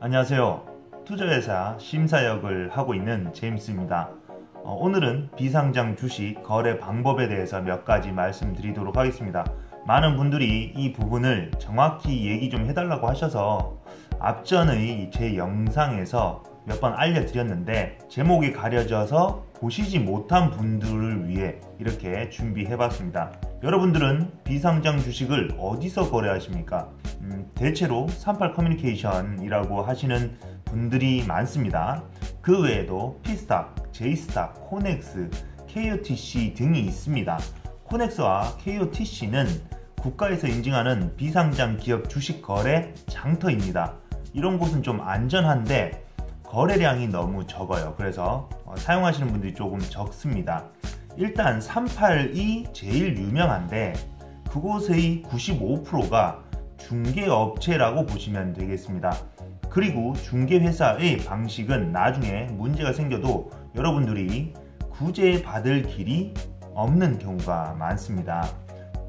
안녕하세요. 투자회사 심사역을 하고 있는 제임스입니다. 오늘은 비상장 주식 거래 방법에 대해서 몇 가지 말씀드리도록 하겠습니다. 많은 분들이 이 부분을 정확히 얘기 좀 해달라고 하셔서 앞전의 제 영상에서 몇 번 알려드렸는데 제목이 가려져서 보시지 못한 분들을 위해 이렇게 준비해봤습니다. 여러분들은 비상장 주식을 어디서 거래하십니까? 대체로 38 커뮤니케이션이라고 하시는 분들이 많습니다. 그 외에도 P스탁, J스탁, 코넥스, KOTC 등이 있습니다. 코넥스와 KOTC는 국가에서 인증하는 비상장 기업 주식 거래 장터입니다. 이런 곳은 좀 안전한데 거래량이 너무 적어요. 그래서 사용하시는 분들이 조금 적습니다. 일단 38이 제일 유명한데 그곳의 95%가 중개업체라고 보시면 되겠습니다. 그리고 중개회사의 방식은 나중에 문제가 생겨도 여러분들이 구제받을 길이 없는 경우가 많습니다.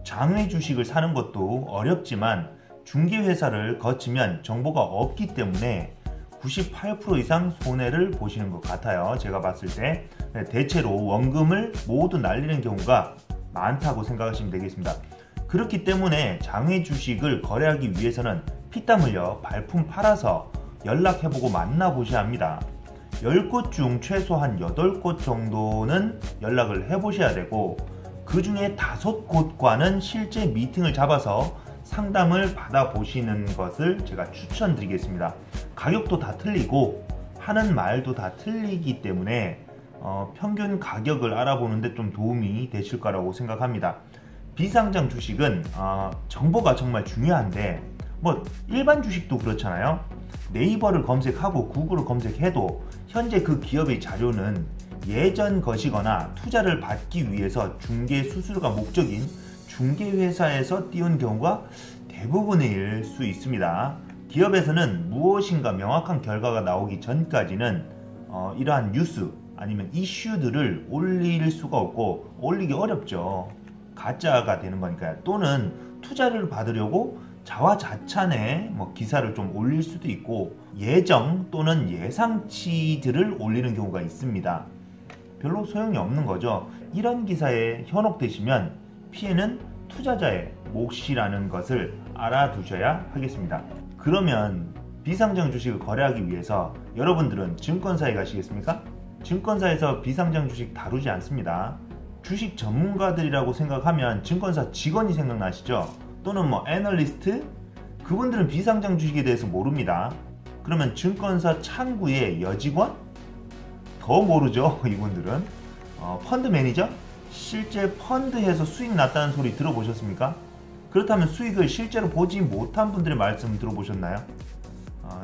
장외 주식을 사는 것도 어렵지만 중개회사를 거치면 정보가 없기 때문에 98% 이상 손해를 보시는 것 같아요. 제가 봤을 때 대체로 원금을 모두 날리는 경우가 많다고 생각하시면 되겠습니다. 그렇기 때문에 장외 주식을 거래하기 위해서는 피땀 흘려 발품 팔아서 연락해보고 만나보셔야 합니다. 10곳 중 최소한 8곳 정도는 연락을 해보셔야 되고 그 중에 5곳과는 실제 미팅을 잡아서 상담을 받아보시는 것을 제가 추천드리겠습니다. 가격도 다 틀리고 하는 말도 다 틀리기 때문에 평균 가격을 알아보는데 좀 도움이 되실 거라고 생각합니다. 비상장 주식은 정보가 정말 중요한데 일반 주식도 그렇잖아요. 네이버를 검색하고 구글을 검색해도 현재 그 기업의 자료는 예전 것이거나 투자를 받기 위해서 중개 수수료가 목적인 중개회사에서 띄운 경우가 대부분일 수 있습니다. 기업에서는 무엇인가 명확한 결과가 나오기 전까지는 이러한 뉴스 아니면 이슈들을 올릴 수가 없고 올리기 어렵죠. 가짜가 되는 거니까요. 또는 투자를 받으려고 자화자찬의 기사를 좀 올릴 수도 있고 예정 또는 예상치들을 올리는 경우가 있습니다. 별로 소용이 없는 거죠. 이런 기사에 현혹되시면 피해는 투자자의 몫이라는 것을 알아두셔야 하겠습니다. 그러면 비상장 주식을 거래하기 위해서 여러분들은 증권사에 가시겠습니까? 증권사에서 비상장 주식 다루지 않습니다. 주식 전문가들이라고 생각하면 증권사 직원이 생각나시죠? 또는 애널리스트? 그분들은 비상장 주식에 대해서 모릅니다. 그러면 증권사 창구의 여직원? 더 모르죠. 이분들은 펀드 매니저? 실제 펀드에서 수익 났다는 소리 들어보셨습니까? 그렇다면 수익을 실제로 보지 못한 분들의 말씀 들어보셨나요?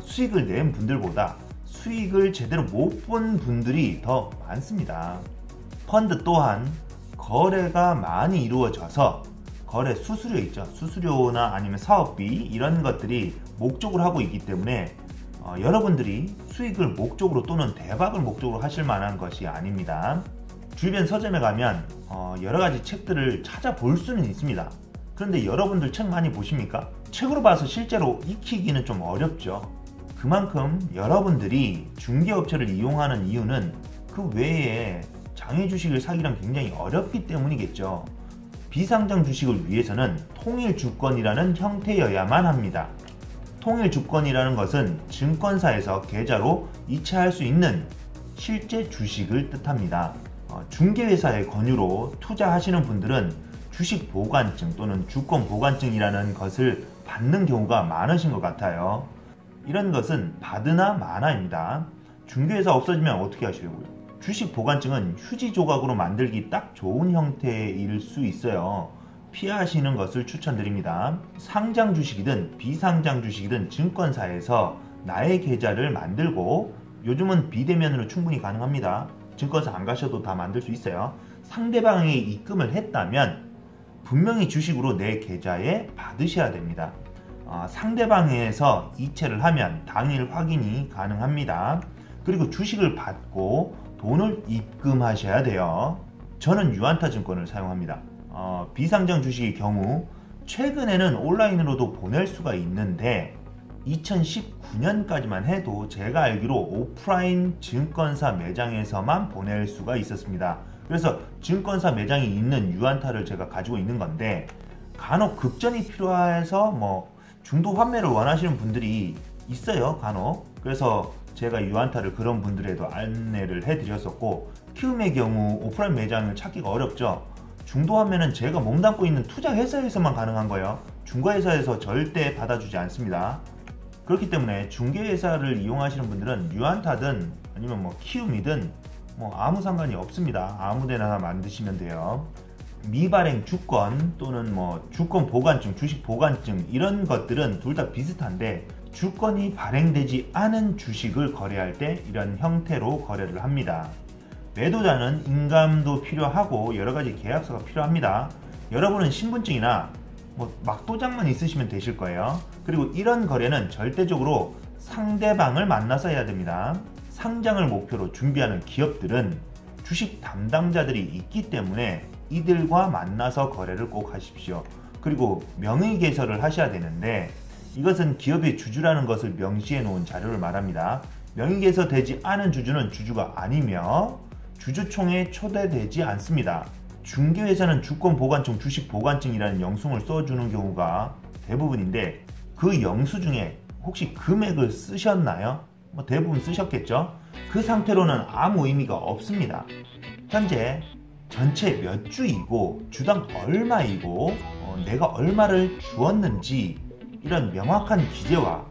수익을 낸 분들보다 수익을 제대로 못 본 분들이 더 많습니다. 펀드 또한 거래가 많이 이루어져서 거래 수수료 있죠. 수수료나 아니면 사업비 이런 것들이 목적으로 하고 있기 때문에 여러분들이 수익을 목적으로 또는 대박을 목적으로 하실 만한 것이 아닙니다. 주변 서점에 가면 여러가지 책들을 찾아볼 수는 있습니다. 그런데 여러분들 책 많이 보십니까? 책으로 봐서 실제로 익히기는 좀 어렵죠. 그만큼 여러분들이 중개업체를 이용하는 이유는 그 외에 장외 주식을 사기란 굉장히 어렵기 때문이겠죠. 비상장 주식을 위해서는 통일주권이라는 형태여야만 합니다. 통일주권이라는 것은 증권사에서 계좌로 이체할 수 있는 실제 주식을 뜻합니다. 중개회사의 권유로 투자하시는 분들은 주식 보관증 또는 주권 보관증이라는 것을 받는 경우가 많으신 것 같아요. 이런 것은 받으나 마나입니다. 중개회사 없어지면 어떻게 하시려고요? 주식 보관증은 휴지 조각으로 만들기 딱 좋은 형태일 수 있어요. 피하시는 것을 추천드립니다. 상장 주식이든 비상장 주식이든 증권사에서 나의 계좌를 만들고 요즘은 비대면으로 충분히 가능합니다. 증권사 안 가셔도 다 만들 수 있어요. 상대방에게 입금을 했다면 분명히 주식으로 내 계좌에 받으셔야 됩니다. 상대방에서 이체를 하면 당일 확인이 가능합니다. 그리고 주식을 받고 돈을 입금하셔야 돼요. 저는 유한타증권을 사용합니다. 비상장 주식의 경우 최근에는 온라인으로도 보낼 수가 있는데 2019년까지만 해도 제가 알기로 오프라인 증권사 매장에서만 보낼 수가 있었습니다. 그래서 증권사 매장이 있는 유안타를 제가 가지고 있는 건데, 간혹 급전이 필요해서 중도 환매를 원하시는 분들이 있어요, 간혹. 그래서 제가 유안타를 그런 분들에도 안내를 해드렸었고, 키움의 경우 오프라인 매장을 찾기가 어렵죠. 중도 환매는 제가 몸담고 있는 투자 회사에서만 가능한 거예요. 중개회사에서 절대 받아주지 않습니다. 그렇기 때문에 중개회사를 이용하시는 분들은 유안타든 아니면 키움이든 아무 상관이 없습니다. 아무데나 만드시면 돼요. 미발행 주권 또는 주권 보관증, 주식 보관증, 이런 것들은 둘 다 비슷한데, 주권이 발행되지 않은 주식을 거래할 때 이런 형태로 거래를 합니다. 매도자는 인감도 필요하고 여러가지 계약서가 필요합니다. 여러분은 신분증이나 막도장만 있으시면 되실 거예요. 그리고 이런 거래는 절대적으로 상대방을 만나서 해야 됩니다. 상장을 목표로 준비하는 기업들은 주식 담당자들이 있기 때문에 이들과 만나서 거래를 꼭 하십시오. 그리고 명의 개설을 하셔야 되는데, 이것은 기업의 주주라는 것을 명시해 놓은 자료를 말합니다. 명의 개설되지 않은 주주는 주주가 아니며 주주총회에 초대되지 않습니다. 중개회사는 주권 보관증, 주식 보관증이라는 영수증을 써주는 경우가 대부분인데, 그 영수 중에 혹시 금액을 쓰셨나요? 대부분 쓰셨겠죠? 그 상태로는 아무 의미가 없습니다. 현재 전체 몇 주이고 주당 얼마이고 내가 얼마를 주었는지, 이런 명확한 기재와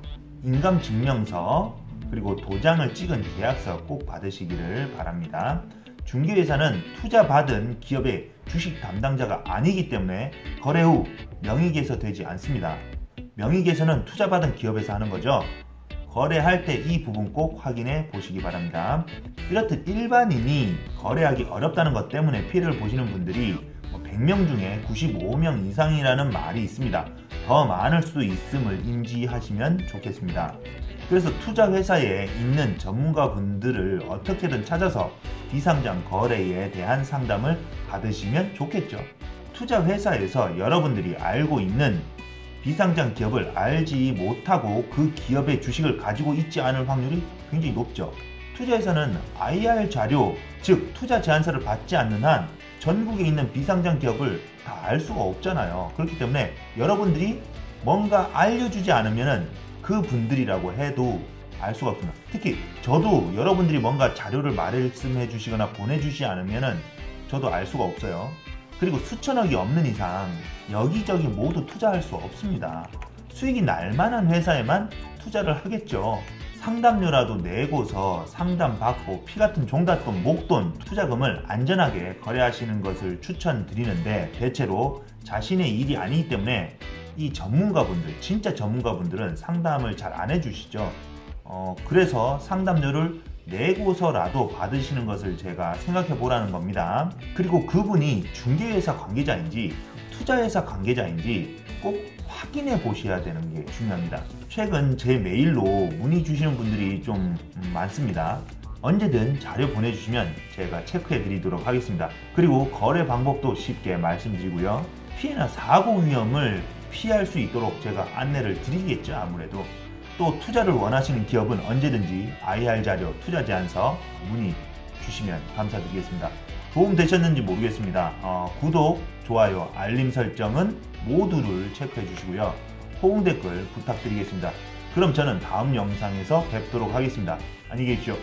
인감증명서 그리고 도장을 찍은 계약서 꼭 받으시기를 바랍니다. 중개회사는 투자받은 기업의 주식 담당자가 아니기 때문에 거래 후 명의개설되지 않습니다. 명의개설은 투자받은 기업에서 하는 거죠. 거래할 때 이 부분 꼭 확인해 보시기 바랍니다. 이렇듯 일반인이 거래하기 어렵다는 것 때문에 피해를 보시는 분들이 100명 중에 95명 이상이라는 말이 있습니다. 더 많을 수도 있음을 인지하시면 좋겠습니다. 그래서 투자회사에 있는 전문가분들을 어떻게든 찾아서 비상장 거래에 대한 상담을 받으시면 좋겠죠. 투자회사에서 여러분들이 알고 있는 비상장 기업을 알지 못하고 그 기업의 주식을 가지고 있지 않을 확률이 굉장히 높죠. 투자회사는 IR 자료, 즉 투자 제안서를 받지 않는 한 전국에 있는 비상장 기업을 다 알 수가 없잖아요. 그렇기 때문에 여러분들이 뭔가 알려주지 않으면 그 분들이라고 해도 알 수가 없습니다. 특히 저도 여러분들이 뭔가 자료를 말씀해 주시거나 보내주지 않으면 저도 알 수가 없어요. 그리고 수천억이 없는 이상 여기저기 모두 투자할 수 없습니다. 수익이 날 만한 회사에만 투자를 하겠죠. 상담료라도 내고서 상담받고 피같은 종잣돈, 목돈, 투자금을 안전하게 거래하시는 것을 추천드리는데, 대체로 자신의 일이 아니기 때문에 이 전문가분들, 진짜 전문가분들은 상담을 잘 안 해주시죠. 그래서 상담료를 내고서라도 받으시는 것을 제가 생각해 보라는 겁니다. 그리고 그분이 중개회사 관계자인지 투자회사 관계자인지 꼭 확인해 보셔야 되는 게 중요합니다. 최근 제 메일로 문의 주시는 분들이 좀 많습니다. 언제든 자료 보내주시면 제가 체크해 드리도록 하겠습니다. 그리고 거래 방법도 쉽게 말씀드리고요. 피해나 사고 위험을 피할 수 있도록 제가 안내를 드리겠죠. 아무래도 또 투자를 원하시는 기업은 언제든지 IR 자료, 투자 제안서 문의 주시면 감사드리겠습니다. 도움 되셨는지 모르겠습니다. 구독, 좋아요, 알림 설정은 모두를 체크해 주시고요. 호응 댓글 부탁드리겠습니다. 그럼 저는 다음 영상에서 뵙도록 하겠습니다. 안녕히 계십시오.